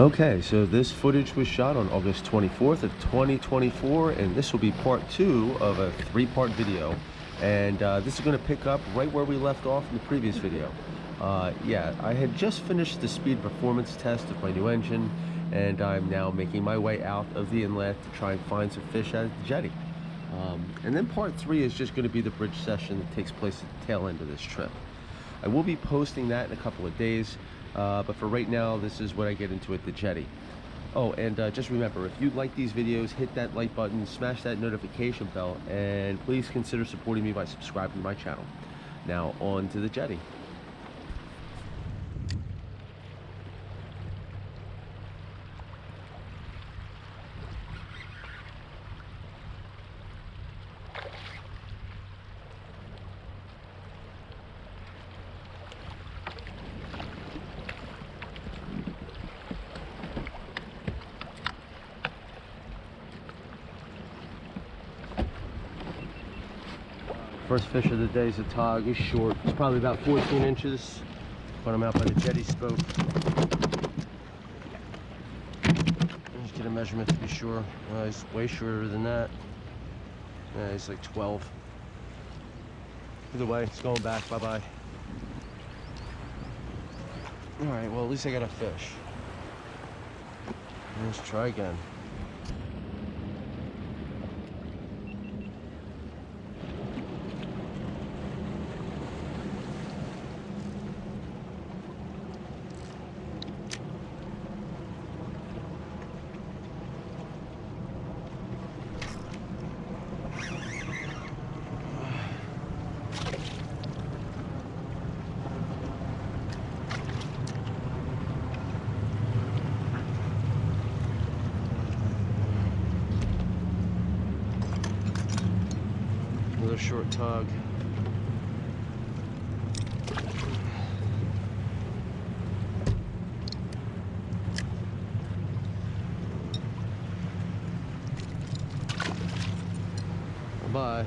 Okay, so this footage was shot on August 24th of 2024, and this will be part 2 of a 3-part video. And this is going to pick up right where we left off in the previous video. Yeah, I had just finished the speed performance test of my new engine, and I'm now making my way out of the inlet to try and find some fish at the jetty. And then part 3 is just going to be the bridge session that takes place at the tail end of this trip. I will be posting that in a couple of days. But for right now, this is what I get into at the jetty. Oh, and just remember, if you like these videos, hit that like button, smash that notification bell, and please consider supporting me by subscribing to my channel. Now, on to the jetty. First fish of the day is a tog. He's short. He's probably about 14 inches. But I'm out by the jetty spoke. Just get a measurement to be sure. He's way shorter than that. Yeah, he's like 12. Either way, it's going back. Bye-bye. Alright, well, at least I got a fish. Let's try again. Another short tog. Bye.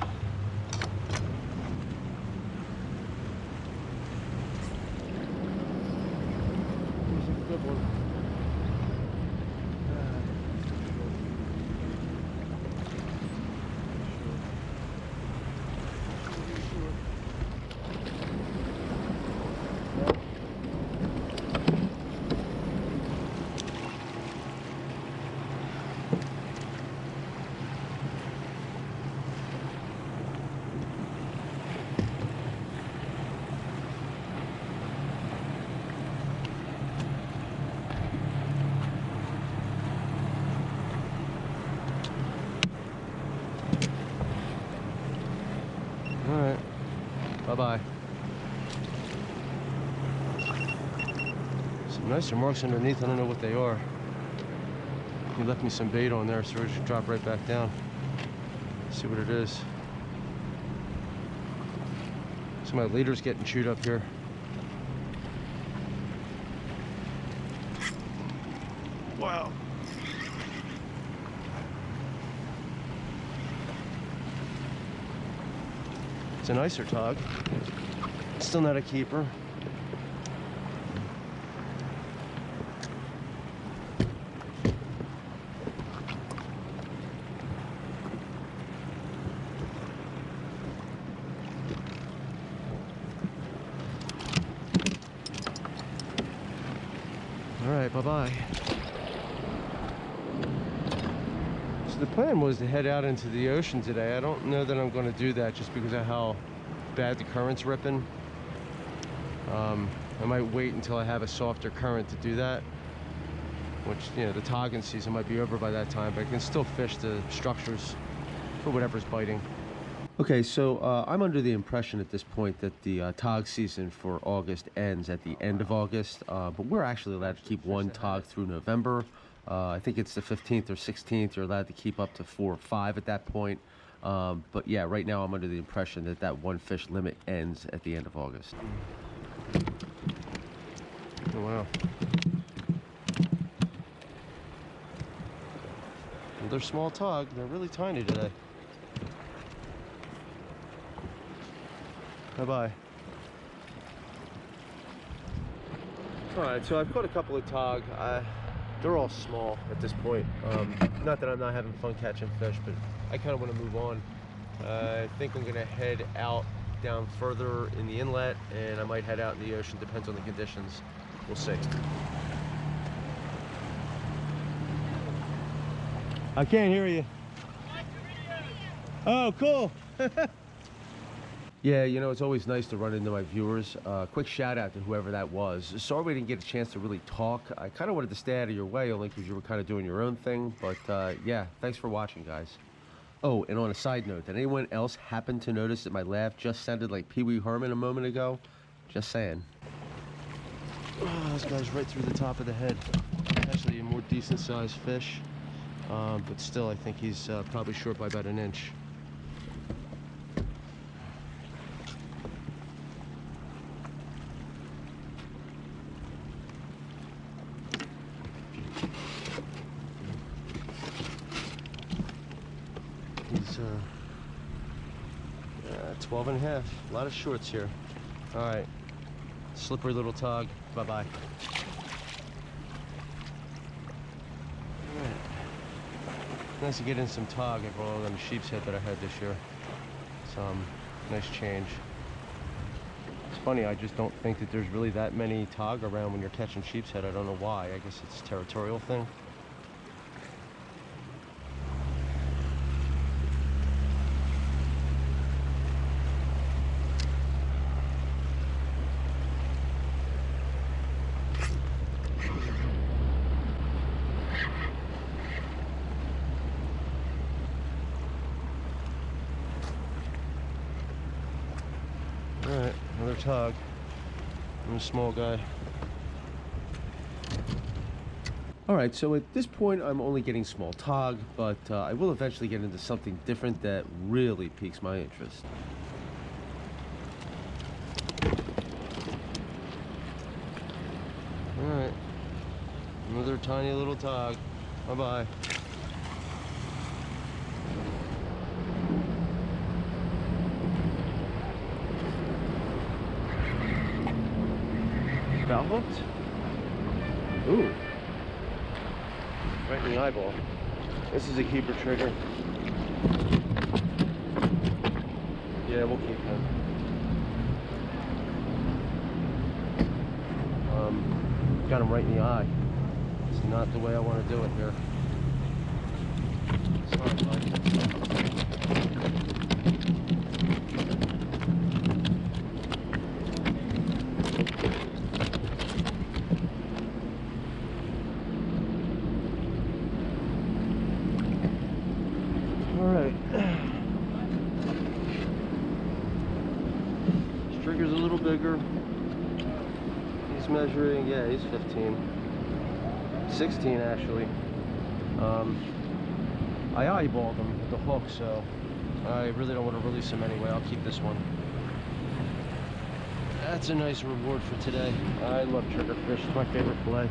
Here's a good one. Alright, bye-bye. Some nicer marks underneath, I don't know what they are. He left me some bait on there, so we're just drop right back down. See what it is. So my leader's getting chewed up here. Wow. It's a nicer tog. Still not a keeper. All right, bye-bye. So the plan was to head out into the ocean today. I don't know that I'm going to do that just because of how bad the current's ripping. I might wait until I have a softer current to do that, which, you know, the togging season might be over by that time, but I can still fish the structures for whatever's biting. Okay, so I'm under the impression at this point that the tog season for August ends at the end of August, but we're actually allowed to keep one tog through November. I think it's the 15th or 16th. You're allowed to keep up to 4 or 5 at that point. But yeah, right now I'm under the impression that that one fish limit ends at the end of August. Oh, wow. Well, they're small tog. They're really tiny today. Bye-bye. All right, so I've caught a couple of tog. they're all small at this point. Not that I'm not having fun catching fish, but I kind of want to move on. I think I'm going to head out down further in the inlet, and I might head out in the ocean, depends on the conditions. We'll see. I can't hear you. Oh, cool. Yeah, you know, it's always nice to run into my viewers. Quick shout out to whoever that was. Sorry we didn't get a chance to really talk. I kind of wanted to stay out of your way only because you were kind of doing your own thing. But yeah, thanks for watching, guys. Oh, and on a side note, did anyone else happen to notice that my laugh just sounded like Pee Wee Herman a moment ago? Just saying. Oh, this guy's right through the top of the head. Actually, a more decent sized fish. But still, I think he's probably short by about an inch. He's 12 and a half. A lot of shorts here. All right, slippery little tog. Bye-bye. All right. Nice to get in some tog after all them sheep's head that I had this year. Some nice change. It's funny, I just don't think that there's really that many tog around when you're catching sheep's head. I don't know why. I guess it's a territorial thing. Alright, another tog. I'm a small guy. Alright, so at this point I'm only getting small tog, but I will eventually get into something different that really piques my interest. Alright, another tiny little tog. Bye-bye. Bow hooked? Ooh. Right in the eyeball. This is a keeper trigger. Yeah, we'll keep him. Got him right in the eye. It's not the way I want to do it here. Sorry, bud. This trigger's a little bigger. He's measuring, yeah, he's 15. 16 actually. I eyeballed him with the hook, so I really don't want to release him anyway. I'll keep this one. That's a nice reward for today. I love triggerfish, it's my favorite fillet.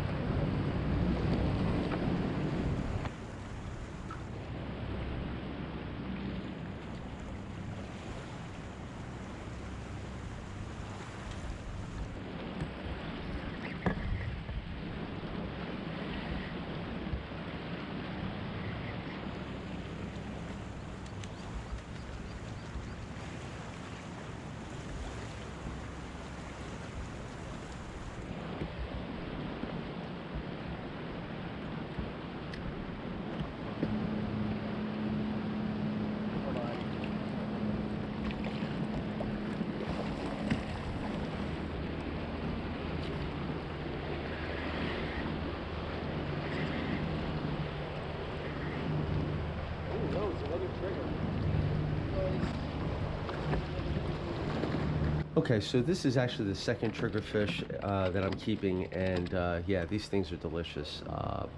Okay, so this is actually the second triggerfish that I'm keeping, and yeah, these things are delicious.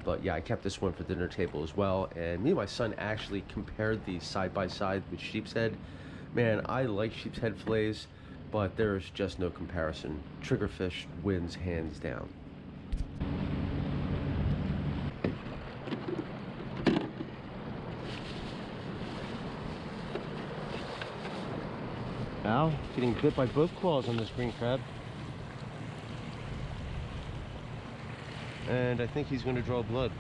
But yeah, I kept this one for dinner table as well, and me and my son actually compared these side by side with sheep's head. Man, I like sheep's head fillets, but there's just no comparison. Triggerfish wins hands down. Ow, getting bit by both claws on this green crab. and I think he's going to draw blood.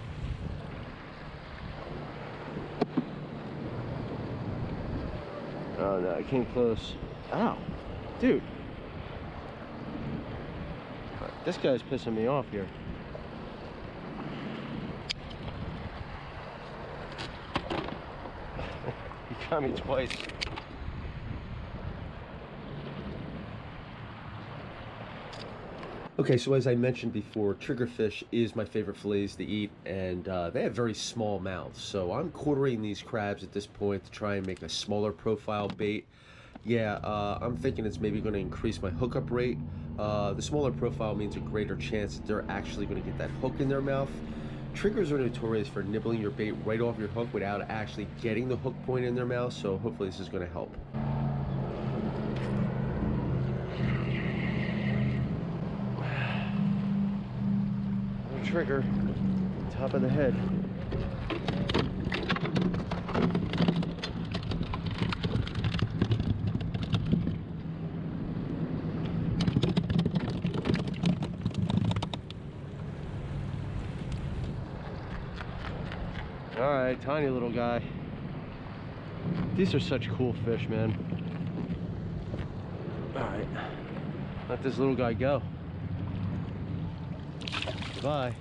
Oh no, I came close. Ow, dude. This guy's pissing me off here. He got me twice. Okay, so as I mentioned before, triggerfish is my favorite fillets to eat, and they have very small mouths. So I'm quartering these crabs at this point to try and make a smaller profile bait. Yeah, I'm thinking it's maybe going to increase my hookup rate. The smaller profile means a greater chance that they're actually going to get that hook in their mouth. Triggers are notorious for nibbling your bait right off your hook without actually getting the hook point in their mouth, so hopefully this is going to help. Trigger, top of the head. All right, tiny little guy. These are such cool fish, man. All right, let this little guy go. Bye.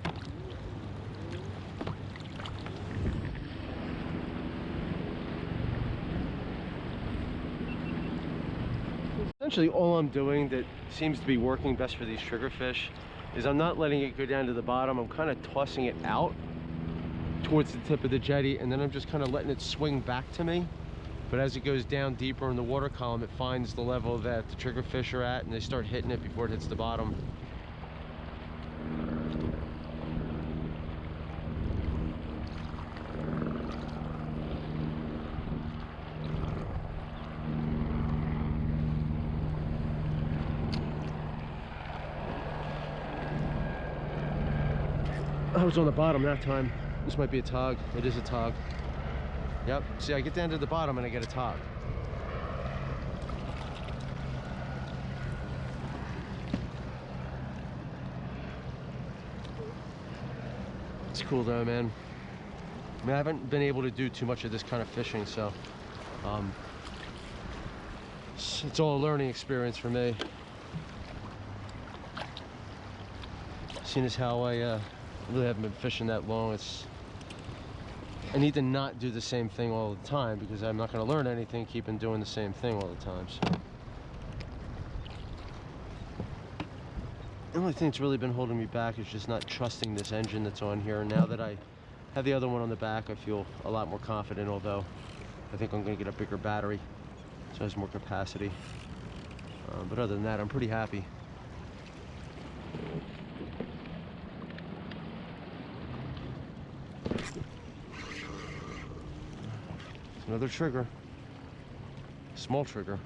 Essentially all I'm doing that seems to be working best for these triggerfish is I'm not letting it go down to the bottom. I'm kind of tossing it out towards the tip of the jetty, and then I'm just kind of letting it swing back to me. But as it goes down deeper in the water column, it finds the level that the triggerfish are at, and they start hitting it before it hits the bottom. I was on the bottom that time. This might be a tog. It is a tog. Yep. See, I get down to the bottom and I get a tog. It's cool though, man. I mean, I haven't been able to do too much of this kind of fishing, so it's all a learning experience for me. Seeing as how I really haven't been fishing that long, I need to not do the same thing all the time, because I'm not going to learn anything keeping doing the same thing all the time. So the only thing that's really been holding me back is just not trusting this engine that's on here. And now that I have the other one on the back, I feel a lot more confident, although I think I'm going to get a bigger battery, so it has more capacity. But other than that, I'm pretty happy. Another trigger, small trigger.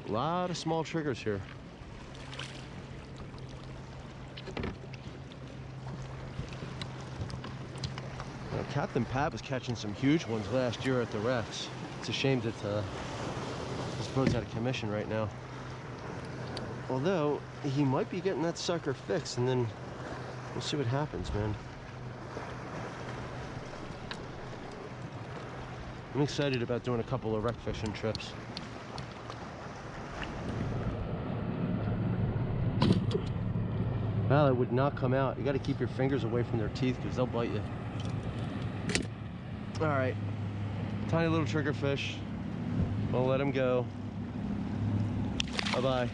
A lot of small triggers here. Now, Captain Pat was catching some huge ones last year at the wrecks. It's a shame that his boat's out of commission right now. Although he might be getting that sucker fixed, and then we'll see what happens, man. I'm excited about doing a couple of wreck fishing trips. Well, it would not come out. You got to keep your fingers away from their teeth because they'll bite you. All right, tiny little triggerfish. We'll let him go. Bye-bye.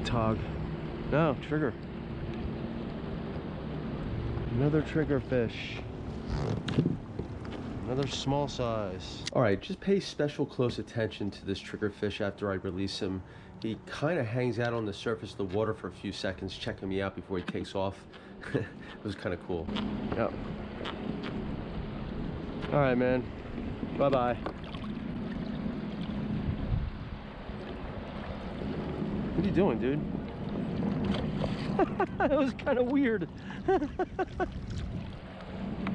Tog. No, trigger. Another trigger fish. Another small size. All right, just pay special close attention to this trigger fish after I release him. He kind of hangs out on the surface of the water for a few seconds, checking me out before he takes off. It was kind of cool. Yep. All right, man. Bye-bye. What are you doing, dude? It was kind of weird.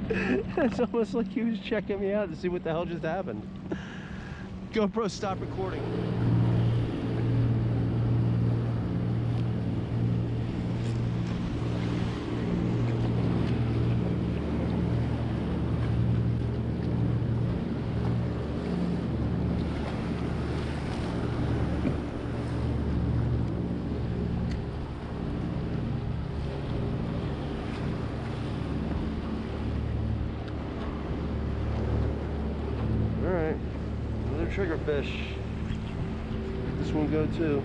It's almost like he was checking me out to see what the hell just happened. GoPro, stop recording. Alright, another trigger fish. Let this one go too.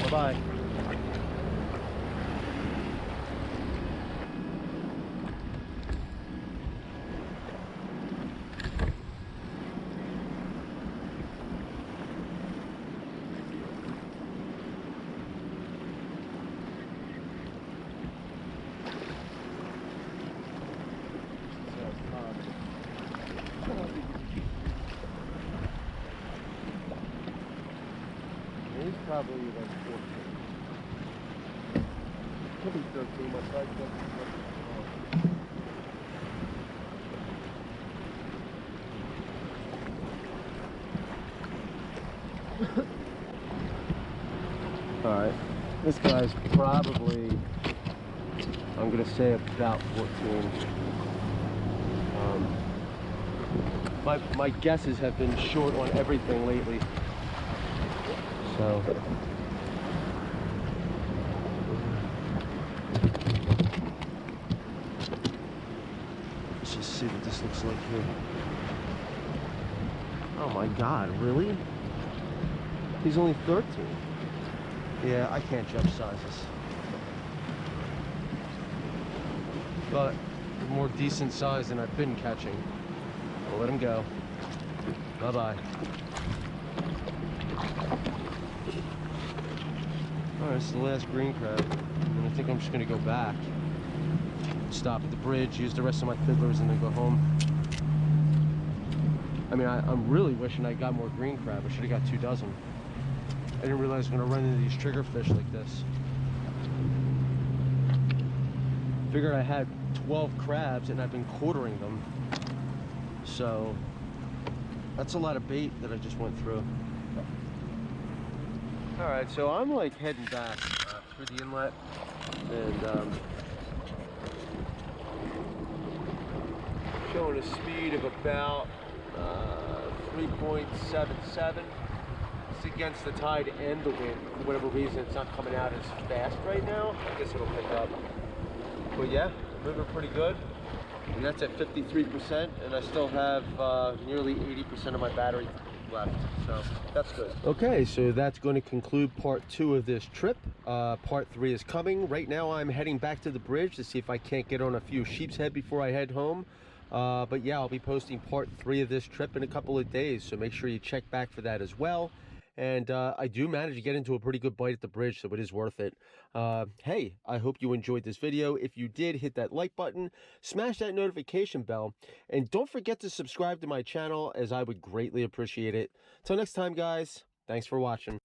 Bye-bye. He's probably like 14. Could be 13, my size Alright, this guy's probably, I'm going to say about 14. My guesses have been short on everything lately. So let's just see what this looks like here. Oh my God, really? He's only 13. Yeah, I can't judge sizes. But more decent size than I've been catching. I'll let him go. Bye-bye. Alright, it's the last green crab. And I think I'm just going to go back. Stop at the bridge, use the rest of my fiddlers, and then go home. I mean, I'm really wishing I got more green crab. I should have got 2 dozen. I didn't realize I was going to run into these trigger fish like this. Figured I had 12 crabs and I've been quartering them. So that's a lot of bait that I just went through. All right, so I'm like heading back through the inlet, and showing a speed of about 3.77. It's against the tide and the wind. For whatever reason, it's not coming out as fast right now. I guess it'll pick up. But yeah, moving pretty good. And that's at 53%, and I still have nearly 80% of my battery left, so that's good. Okay, so that's going to conclude part 2 of this trip. Part 3 is coming. Right now I'm heading back to the bridge to see if I can't get on a few sheep's head before I head home. But yeah, I'll be posting part 3 of this trip in a couple of days, so make sure you check back for that as well. And I do manage to get into a pretty good bite at the bridge, so it is worth it. Hey, I hope you enjoyed this video. If you did, hit that like button, smash that notification bell, and don't forget to subscribe to my channel, as I would greatly appreciate it. Till next time, guys, thanks for watching.